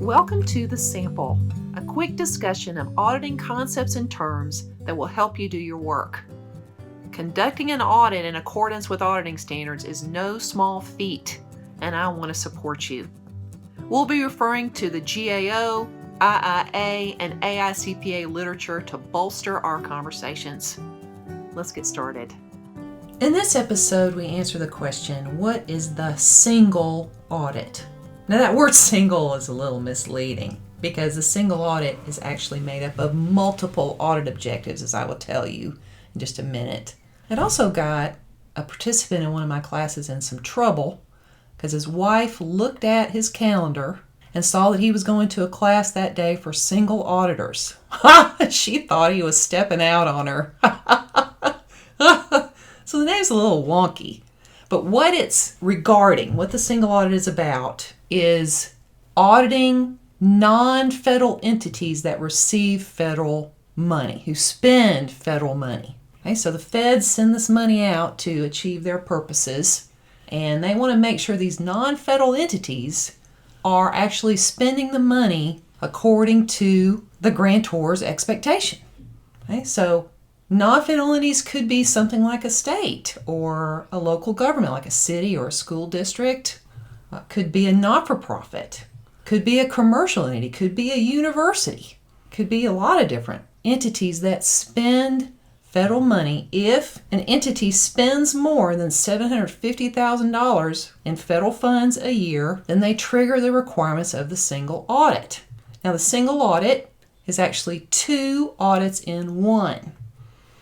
Welcome to The Sample, a quick discussion of auditing concepts and terms that will help you do your work. Conducting an audit in accordance with auditing standards is no small feat, and I want to support you. We'll be referring to the GAO, IIA, and AICPA literature to bolster our conversations. Let's get started. In this episode, we answer the question, what is the single audit? Now that word single is a little misleading because the single audit is actually made up of multiple audit objectives, as I will tell you in just a minute. It also got a participant in one of my classes in some trouble because his wife looked at his calendar and saw that he was going to a class that day for single auditors. She thought he was stepping out on her. So the name's a little wonky. But what it's regarding, what the single audit is about, is auditing non-federal entities that receive federal money, who spend federal money. Okay, so the feds send this money out to achieve their purposes, and they want to make sure these non-federal entities are actually spending the money according to the grantor's expectation. Okay, so non-federal entities could be something like a state or a local government, like a city or a school district. Could be a not-for-profit. Could be a commercial entity. Could be a university. Could be a lot of different entities that spend federal money. If an entity spends more than $750,000 in federal funds a year, then they trigger the requirements of the single audit. Now, the single audit is actually two audits in one.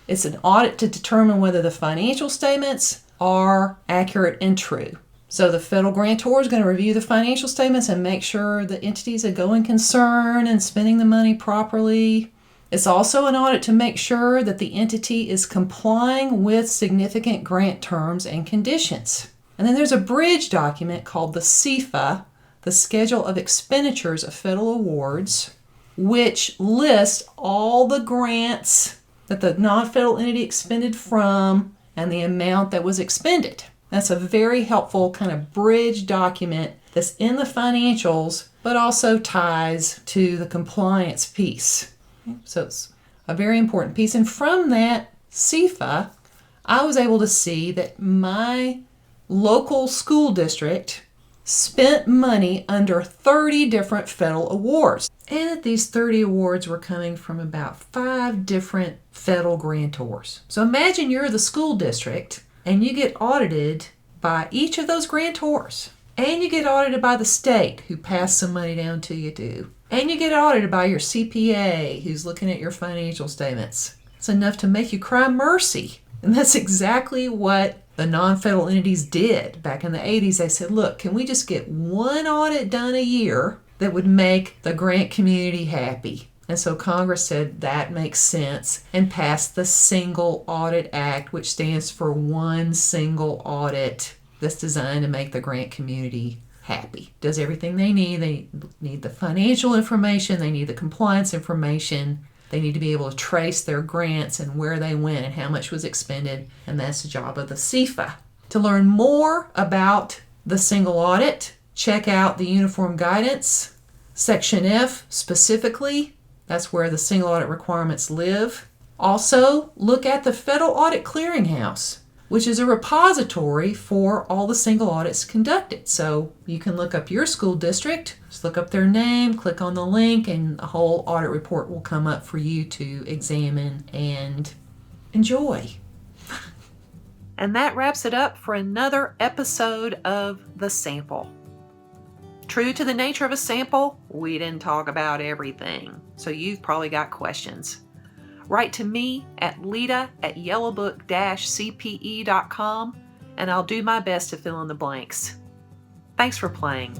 It's an audit to determine whether the financial statements are accurate and true. So the federal grantor is going to review the financial statements and make sure the entities are going concern and spending the money properly. It's also an audit to make sure that the entity is complying with significant grant terms and conditions. And then there's a bridge document called the SEFA, the Schedule of Expenditures of Federal Awards, which lists all the grants that the non-federal entity expended from and the amount that was expended. That's a very helpful kind of bridge document that's in the financials, but also ties to the compliance piece. So it's a very important piece. And from that SEFA, I was able to see that my local school district spent money under 30 different federal awards. And that these 30 awards were coming from about 5 different federal grantors. So imagine you're the school district and you get audited by each of those grantors. And you get audited by the state who passed some money down to you too. And you get audited by your CPA who's looking at your financial statements. It's enough to make you cry mercy. And that's exactly what the non-federal entities did. Back in the 80s, they said, look, can we just get one audit done a year that would make the grant community happy? And so Congress said that makes sense and passed the Single Audit Act, which stands for one single audit that's designed to make the grant community happy. Does everything they need. They need the financial information. They need the compliance information. They need to be able to trace their grants and where they went and how much was expended. And that's the job of the SEFA. To learn more about the single audit, check out the Uniform Guidance, Section F specifically. That's where the single audit requirements live. Also, look at the Federal Audit Clearinghouse, which is a repository for all the single audits conducted. So you can look up your school district, just look up their name, click on the link, and the whole audit report will come up for you to examine and enjoy. And that wraps it up for another episode of The Sample. True to the nature of a sample, we didn't talk about everything, so you've probably got questions. Write to me at Leita@Yellowbook-CPE.com, and I'll do my best to fill in the blanks. Thanks for playing.